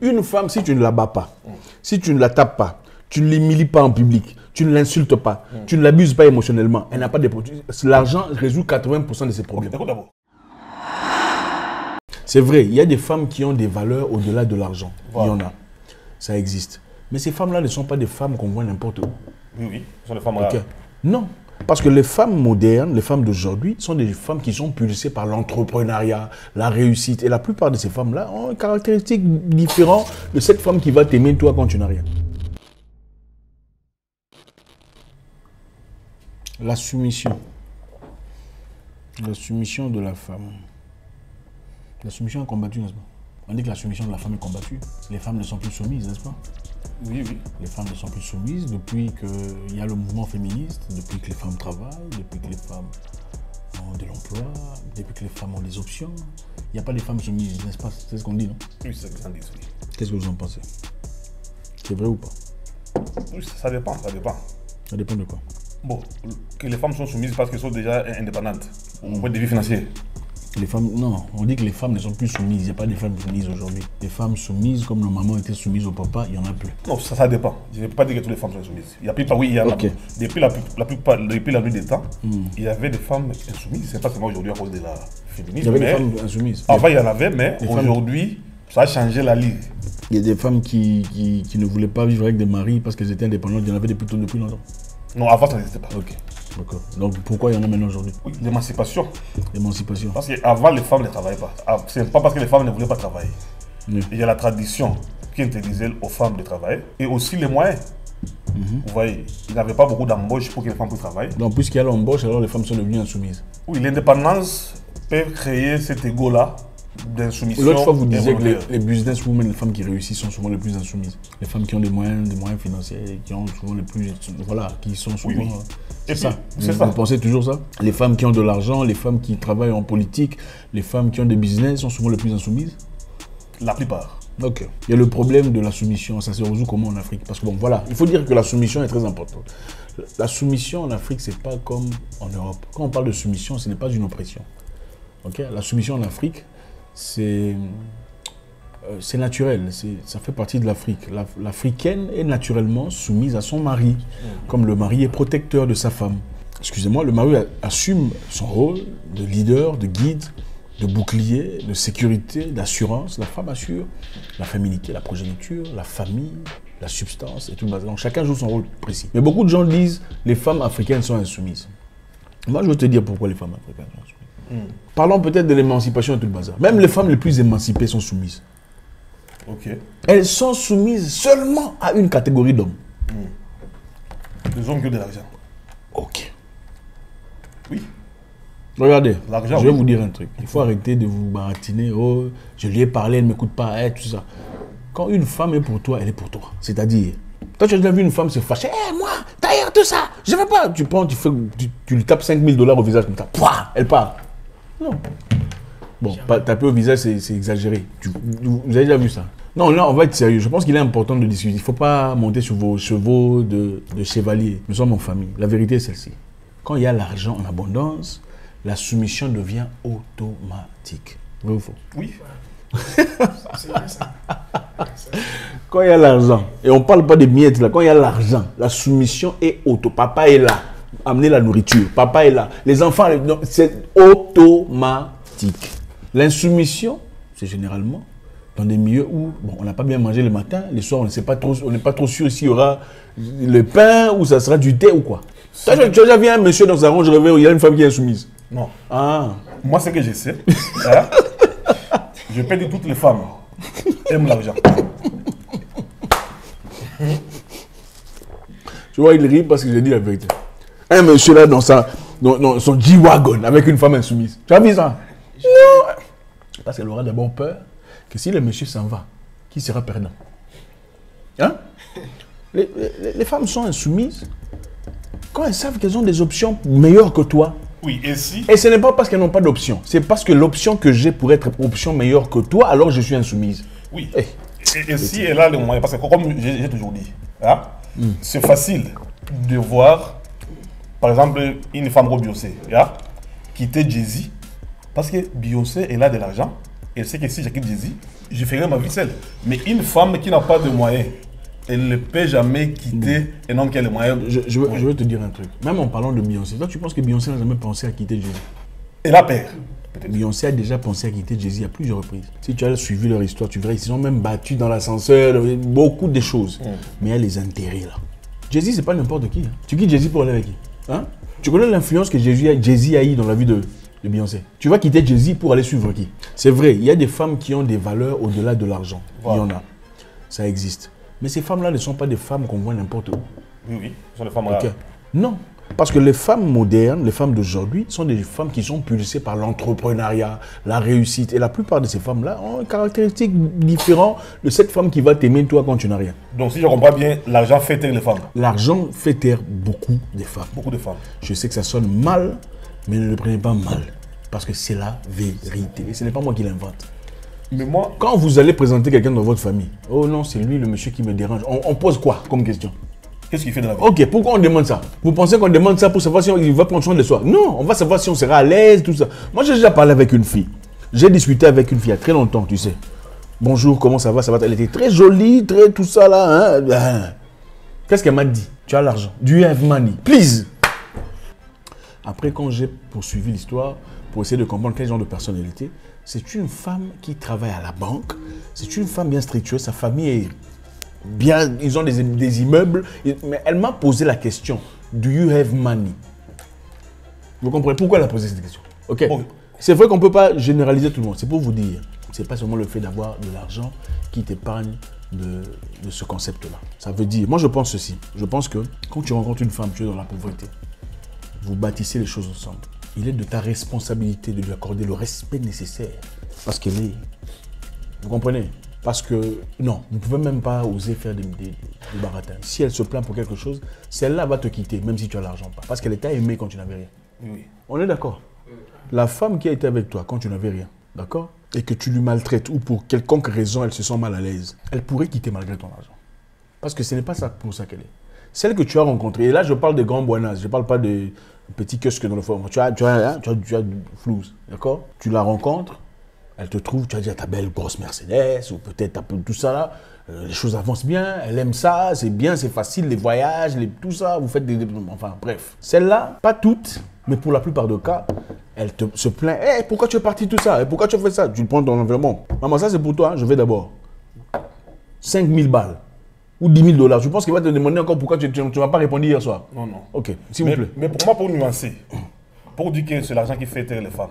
Une femme, si tu ne la bats pas, si tu ne la tapes pas, tu ne l'humilies pas en public, tu ne l'insultes pas, tu ne l'abuses pas émotionnellement, elle n'a pas de produits. L'argent résout 80% de ses problèmes. C'est vrai, il y a des femmes qui ont des valeurs au-delà de l'argent. Voilà. Il y en a. Ça existe. Mais ces femmes-là ne sont pas des femmes qu'on voit n'importe où. Oui, oui. Ce sont des femmes rares. Non. Parce que les femmes modernes, les femmes d'aujourd'hui, sont des femmes qui sont pulsées par l'entrepreneuriat, la réussite. Et la plupart de ces femmes-là ont une caractéristique différente de cette femme qui va t'aimer toi quand tu n'as rien. La soumission. La soumission de la femme. La soumission est combattue, n'est-ce pas? On dit que la soumission de la femme est combattue. Les femmes ne sont plus soumises, n'est-ce pas? Oui, oui. Les femmes ne sont plus soumises depuis qu'il y a le mouvement féministe, depuis que les femmes travaillent, depuis que les femmes ont de l'emploi, depuis que les femmes ont des options. Il n'y a pas de femmes soumises, n'est-ce pas? C'est ce qu'on dit, non? Oui, c'est ce qu'on dit, oui. Qu'est-ce que vous en pensez? C'est vrai ou pas? Oui, ça dépend, ça dépend. Ça dépend de quoi? Bon, que les femmes sont soumises parce qu'elles sont déjà indépendantes, au point de vue financier. Les femmes, non, on dit que les femmes ne sont plus soumises. Il n'y a pas de femmes soumises aujourd'hui. Les femmes soumises, comme nos mamans étaient soumises au papa, il n'y en a plus. Non, ça dépend. Je ne peux pas dire que toutes les femmes sont soumises. Il y a plus, oui, il y en a. Depuis la nuit des temps, il y avait des femmes insoumises. C'est pas seulement aujourd'hui à cause de la féminisme. Il y avait des femmes insoumises. Avant, il y en avait, mais aujourd'hui, ça a changé la ligue. Il y a des femmes qui ne voulaient pas vivre avec des maris parce qu'elles étaient indépendantes. Il y en avait depuis longtemps. Non, avant, ça n'existait pas. Ok. D'accord. Donc pourquoi il y en a maintenant aujourd'hui? Oui, l'émancipation. L'émancipation. Parce qu'avant, les femmes ne travaillaient pas. C'est pas parce que les femmes ne voulaient pas travailler. Oui. Il y a la tradition qui interdisait aux femmes de travailler et aussi les moyens. Vous voyez, il n'y avait pas beaucoup d'embauches pour que les femmes puissent travailler. Donc puisqu'il y a l'embauche, alors les femmes sont devenues insoumises. Oui, l'indépendance peut créer cet égo-là d'insoumission. L'autre fois, vous disiez que les businesswomen, les femmes qui réussissent sont souvent les plus insoumises. Les femmes qui ont des moyens financiers, qui ont souvent les plus... Voilà, qui sont souvent... Oui. C'est ça. Vous pensez toujours ça? Les femmes qui ont de l'argent, les femmes qui travaillent en politique, les femmes qui ont des business sont souvent les plus insoumises? La plupart. Ok. Il y a le problème de la soumission. Ça se résout comment en Afrique? Parce que bon, voilà, il faut dire que la soumission est très importante. La soumission en Afrique, c'est pas comme en Europe. Quand on parle de soumission, ce n'est pas une oppression. Ok? La soumission en Afrique, c'est naturel, ça fait partie de l'Afrique. L'Africaine est naturellement soumise à son mari, comme le mari est protecteur de sa femme. Excusez-moi, le mari assume son rôle de leader, de guide, de bouclier, de sécurité, d'assurance. La femme assure la féminité, la progéniture, la famille, la substance et tout le bazar. Donc chacun joue son rôle précis. Mais beaucoup de gens disent les femmes africaines sont insoumises. Moi, je veux te dire pourquoi les femmes africaines sont insoumises. Parlons peut-être de l'émancipation et tout le bazar. Même les femmes les plus émancipées sont soumises. Ok. Elles sont soumises seulement à une catégorie d'hommes. Les hommes qui ont de l'argent. Ok. Oui. Regardez, je vais vous dire un truc. Il faut arrêter de vous baratiner. Oh, je lui ai parlé, elle ne m'écoute pas, tout ça. Quand une femme est pour toi, elle est pour toi. C'est-à-dire, toi tu as déjà vu une femme se fâcher. Moi, d'ailleurs, tout ça, je ne veux pas. Tu prends, tu lui tapes 5 000 $ au visage comme ça. Pouah, elle part. Non. Bon, taper au visage, c'est exagéré. Vous avez déjà vu ça? Non, là, on va être sérieux. Je pense qu'il est important de discuter. Il ne faut pas monter sur vos chevaux de chevalier. Nous sommes en famille. La vérité est celle-ci. Quand il y a l'argent en abondance, la soumission devient automatique. Vrai ou faux? Oui. Quand il y a l'argent, et on ne parle pas des miettes là, quand il y a l'argent, la soumission est auto. Papa est là. Amenez la nourriture. Papa est là. Les enfants, c'est automatique. L'insoumission, c'est généralement dans des milieux où on n'a pas bien mangé le matin, le soir, on n'est pas trop sûr s'il y aura le pain ou ça sera du thé ou quoi. Tu as déjà vu un monsieur dans sa ronge rêver où il y a une femme qui est insoumise? Non. Ah. Moi, ce que je sais, hein, je peux dire toutes les femmes aiment l'argent. Tu vois, il rit parce que j'ai dit la vérité. Un monsieur là dans son G-Wagon avec une femme insoumise. Tu as vu ça? Non. Parce qu'elle aura d'abord peur que si le monsieur s'en va, qui sera perdant? Hein? Les femmes sont insoumises quand elles savent qu'elles ont des options meilleures que toi. Oui, et si... Et ce n'est pas parce qu'elles n'ont pas d'option. C'est parce que l'option que j'ai pour être option meilleure que toi, alors je suis insoumise. Oui. Et si elle a les moyens, parce que comme j'ai toujours dit, hein, c'est facile de voir, par exemple, une femme comme Beyoncé, quitter Jay-Z, parce que Beyoncé, elle a de l'argent, elle sait que si je quitte Jay-Z, je ferai ma vie seule. Mais une femme qui n'a pas de moyens, elle ne peut jamais quitter un homme qui a les moyens. Je veux te dire un truc. Même en parlant de Beyoncé, toi tu penses que Beyoncé n'a jamais pensé à quitter Jay-Z? Elle a peur. Beyoncé a déjà pensé à quitter Jay-Z à plusieurs reprises. Si tu as suivi leur histoire, tu verrais, ils se sont même battus dans l'ascenseur, beaucoup de choses. Mais il y a les intérêts là. Jay-Z, c'est pas n'importe qui. Hein. Tu quittes Jay-Z pour aller avec qui? Hein? Tu connais l'influence que Jay-Z a eu dans la vie de Beyoncé. Tu vas quitter Jay-Z pour aller suivre qui? C'est vrai, il y a des femmes qui ont des valeurs au-delà de l'argent. Il y en a. Ça existe. Mais ces femmes-là ne sont pas des femmes qu'on voit n'importe où. Oui, ce sont des femmes rares. Non. Parce que les femmes modernes, les femmes d'aujourd'hui, sont des femmes qui sont pulsées par l'entrepreneuriat, la réussite. Et la plupart de ces femmes-là ont une caractéristique différente de cette femme qui va t'aimer toi quand tu n'as rien. Donc si je comprends bien, l'argent fait taire les femmes. L'argent fait taire beaucoup de femmes. Beaucoup de femmes. Je sais que ça sonne mal, mais ne le prenez pas mal. Parce que c'est la vérité. Et ce n'est pas moi qui l'invente. Mais moi... Quand vous allez présenter quelqu'un dans votre famille, oh non, c'est lui le monsieur qui me dérange. On pose quoi comme question? Qu'est-ce qu'il fait dans la vie? Ok, pourquoi on demande ça? Vous pensez qu'on demande ça pour savoir si il va prendre soin de soi? Non, on va savoir si on sera à l'aise, tout ça. Moi, j'ai déjà parlé avec une fille. J'ai discuté avec une fille il y a très longtemps, tu sais. Bonjour, comment ça va? Ça va? Elle était très jolie, très tout ça là. Hein? Qu'est-ce qu'elle m'a dit? Tu as l'argent. Do you have money? Please. Après, quand j'ai poursuivi l'histoire pour essayer de comprendre quel genre de personnalité, c'est une femme qui travaille à la banque. C'est une femme bien structurée. Sa famille est bien, ils ont des immeubles, mais elle m'a posé la question, do you have money? Vous comprenez pourquoi elle a posé cette question? Ok. Bon. C'est vrai qu'on ne peut pas généraliser tout le monde. C'est pour vous dire, c'est pas seulement le fait d'avoir de l'argent qui t'épargne de ce concept-là. Ça veut dire, moi je pense ceci, je pense que quand tu rencontres une femme, tu es dans la pauvreté, vous bâtissez les choses ensemble. Il est de ta responsabilité de lui accorder le respect nécessaire parce qu'elle est. Vous comprenez? Parce que, non, vous ne pouvez même pas oser faire des baratins. Si elle se plaint pour quelque chose, celle-là va te quitter, même si tu as l'argent pas. Parce qu'elle t'a aimé quand tu n'avais rien. Oui. On est d'accord? La femme qui a été avec toi quand tu n'avais rien, d'accord? Et que tu lui maltraites ou pour quelconque raison, elle se sent mal à l'aise, elle pourrait quitter malgré ton argent. Parce que ce n'est pas ça pour ça qu'elle est. Celle que tu as rencontrée, et là je parle de grands buenas, je ne parle pas de petits kiosques dans le forum. Tu as du flouze, d'accord? Tu la rencontres. Elle te trouve, tu as dit ta belle grosse Mercedes, ou peut-être un peu tout ça là. Les choses avancent bien, elle aime ça, c'est bien, c'est facile, les voyages, tout ça, vous faites enfin bref. Celle-là, pas toutes, mais pour la plupart des cas, elle se plaint. Hey, pourquoi tu es parti tout ça? Pourquoi tu as fait ça? Tu le prends dans l'environnement. Maman, ça c'est pour toi, hein, je vais d'abord. 5 000 balles ou 10 000 $. Je pense qu'il va te demander encore pourquoi tu ne m'as pas répondu hier soir. Non, non. Ok, s'il vous plaît. Mais pour moi, pour nuancer, pour dire que c'est l'argent qui fait taire les femmes,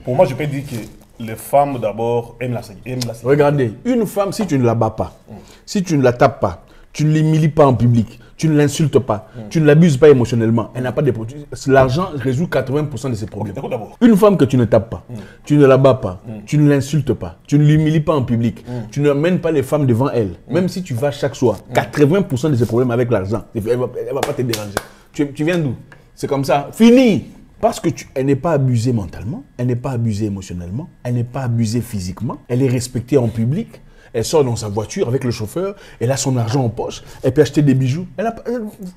pour moi, je peux dire que les femmes d'abord aiment la sécurité. Regardez, une femme, si tu ne la bats pas, si tu ne la tapes pas, tu ne l'humilies pas en public, tu ne l'insultes pas, tu ne l'abuses pas émotionnellement, elle n'a pas de problèmes. L'argent résout 80% de ses problèmes. Une femme que tu ne tapes pas, tu ne la bats pas, tu ne l'insultes pas, tu ne l'humilies pas en public, tu ne mènes pas les femmes devant elle, même si tu vas chaque soir, 80% de ses problèmes avec l'argent, elle ne va pas te déranger. Tu viens d'où? C'est comme ça. Fini! Parce qu'elle n'est pas abusée mentalement, elle n'est pas abusée émotionnellement, elle n'est pas abusée physiquement, elle est respectée en public, elle sort dans sa voiture avec le chauffeur, elle a son argent en poche, elle peut acheter des bijoux.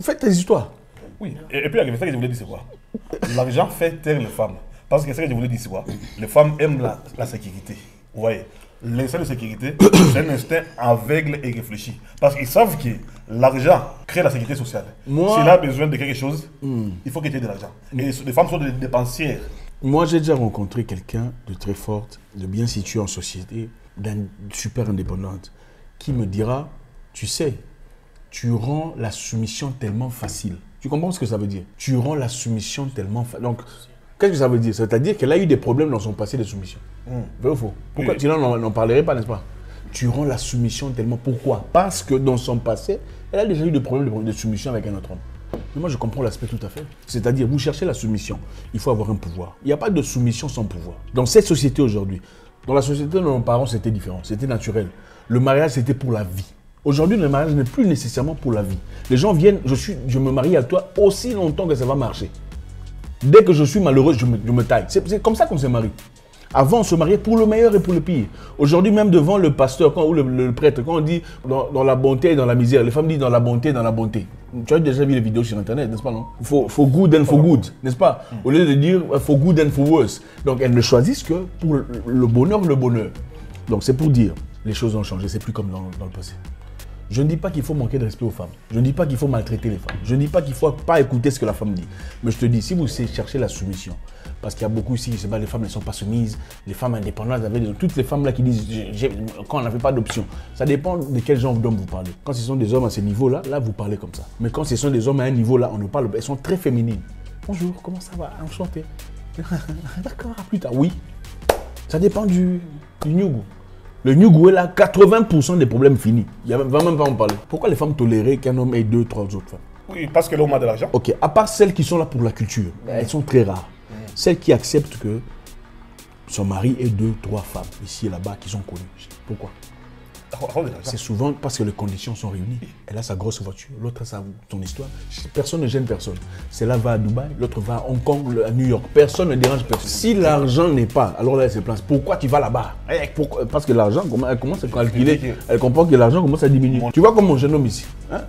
Faites tes histoires. Oui, et puis ça que je voulais dire c'est quoi? L'argent fait taire les femmes. Parce que ça que je voulais dire c'est quoi? Les femmes aiment la sécurité. Vous voyez? L'instinct de sécurité, c'est un instinct aveugle et réfléchi. Parce qu'ils savent que l'argent crée la sécurité sociale. S'il a besoin de quelque chose, il faut qu'il y ait de l'argent. Et les femmes sont des dépensières. Moi, j'ai déjà rencontré quelqu'un de très forte, de bien situé en société, super indépendante, qui me dira, tu sais, tu rends la soumission tellement facile. Tu comprends ce que ça veut dire? Tu rends la soumission tellement facile. Donc, qu'est-ce que ça veut dire? C'est-à-dire qu'elle a eu des problèmes dans son passé de soumission. Vrai ou faux? Pourquoi? Oui. Sinon, on n'en parlerait pas, n'est-ce pas? Tu rends la soumission tellement... Pourquoi? Parce que dans son passé, elle a déjà eu des problèmes de soumission avec un autre homme. Mais moi, je comprends l'aspect tout à fait. C'est-à-dire, vous cherchez la soumission, il faut avoir un pouvoir. Il n'y a pas de soumission sans pouvoir. Dans cette société aujourd'hui, dans la société de nos parents, c'était différent, c'était naturel. Le mariage, c'était pour la vie. Aujourd'hui, le mariage n'est plus nécessairement pour la vie. Les gens viennent, je me marie à toi aussi longtemps que ça va marcher. Dès que je suis malheureux, je me taille. C'est comme ça qu'on se marie. Avant, on se mariait pour le meilleur et pour le pire. Aujourd'hui, même devant le pasteur ou le prêtre, quand on dit dans la bonté et dans la misère, les femmes disent dans la bonté et dans la bonté. Tu as déjà vu les vidéos sur Internet, n'est-ce pas, non? For good and for good, n'est-ce pas? Au lieu de dire for good and for worse. Donc, elles ne choisissent que pour le bonheur, le bonheur. Donc, c'est pour dire, les choses ont changé, c'est plus comme dans le passé. Je ne dis pas qu'il faut manquer de respect aux femmes. Je ne dis pas qu'il faut maltraiter les femmes. Je ne dis pas qu'il ne faut pas écouter ce que la femme dit. Mais je te dis, si vous cherchez la soumission, parce qu'il y a beaucoup ici, je sais pas, les femmes ne sont pas soumises, les femmes indépendantes, toutes les femmes là qui disent quand on n'avait pas d'option. Ça dépend de quel genre d'homme vous parlez. Quand ce sont des hommes à ce niveau-là, là vous parlez comme ça. Mais quand ce sont des hommes à un niveau là, on ne parle pas. Elles sont très féminines. Bonjour, comment ça va? Enchanté. D'accord, à plus tard. Oui. Ça dépend du Nyugu. Le Nyugu est là, 80% des problèmes finis. Il ne va même pas en parler. Pourquoi les femmes toléraient qu'un homme ait 2, 3 autres femmes? Oui, parce que l'homme a de l'argent. Ok, à part celles qui sont là pour la culture, elles sont très rares. Celles qui acceptent que son mari ait 2, 3 femmes, ici et là-bas, qui sont connues. Pourquoi? C'est souvent parce que les conditions sont réunies. Elle a sa grosse voiture, l'autre a son histoire. Personne ne gêne personne. Celle-là va à Dubaï, l'autre va à Hong Kong, à New York. Personne ne dérange personne. Si l'argent n'est pas, alors là, elle se place. Pourquoi tu vas là-bas? Parce que l'argent, elle commence à calculer. Elle comprend que l'argent commence à diminuer. Tu vois comme mon jeune homme ici. Hein?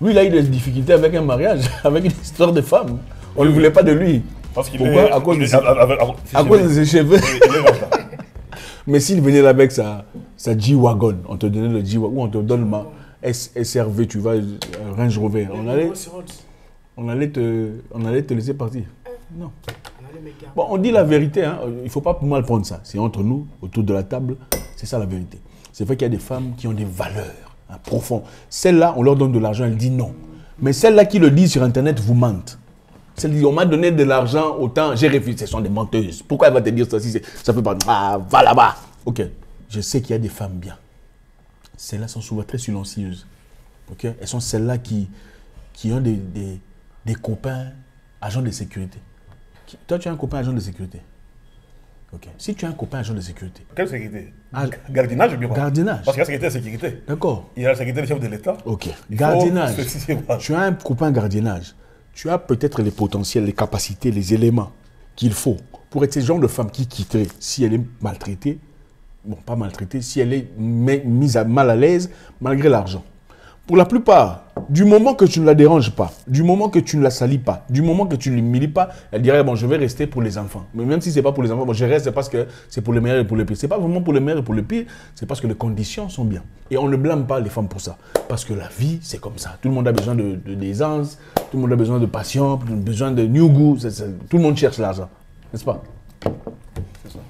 Lui, il a eu des difficultés avec un mariage, avec une histoire de femme. On ne voulait pas de lui. Parce qu'il Pourquoi? À cause de ses cheveux. Mais s'il venait là avec sa G-Wagon, on te donnait le G-Wagon, on te donne ma SRV, tu vois, Range Rover, on allait te laisser partir. Non. Bon, on dit la vérité, hein. Il ne faut pas mal prendre ça. C'est entre nous, autour de la table, c'est ça la vérité. C'est vrai qu'il y a des femmes qui ont des valeurs profondes. Celles-là, on leur donne de l'argent, elles disent non. Mais celles-là qui le disent sur Internet vous mentent. Celles-là, on m'a donné de l'argent, autant j'ai refusé. Ce sont des menteuses. Pourquoi elle va te dire ça si ça fait pas... Ah, va là-bas. Ok, je sais qu'il y a des femmes bien. Celles-là sont souvent très silencieuses. Ok, elles sont celles-là qui ont des copains agents de sécurité. Toi, tu as un copain agent de sécurité. Ok. Si tu as un copain agent de sécurité. Quelle sécurité? Gardiennage ou bien quoi? Gardiennage. Parce qu'il y a la sécurité et la sécurité. D'accord. Il y a la sécurité du chef de l'État. Ok. Gardiennage. Tu as un copain gardiennage. Tu as peut-être les potentiels, les capacités, les éléments qu'il faut pour être ce genre de femme qui quitterait si elle est maltraitée. Bon, pas maltraitée, si elle est mise mal à l'aise malgré l'argent. Pour la plupart, du moment que tu ne la déranges pas, du moment que tu ne la salis pas, du moment que tu ne l'humilies pas, elle dirait bon, je vais rester pour les enfants. Mais même si ce n'est pas pour les enfants, bon, je reste parce que c'est pour les meilleurs et pour les pires. Ce n'est pas vraiment pour les meilleurs et pour les pires, c'est parce que les conditions sont bien. Et on ne blâme pas les femmes pour ça. Parce que la vie, c'est comme ça. Tout le monde a besoin d'aisance, tout le monde a besoin de patience, besoin de new goût. Tout le monde cherche l'argent. N'est-ce pas? C'est ça.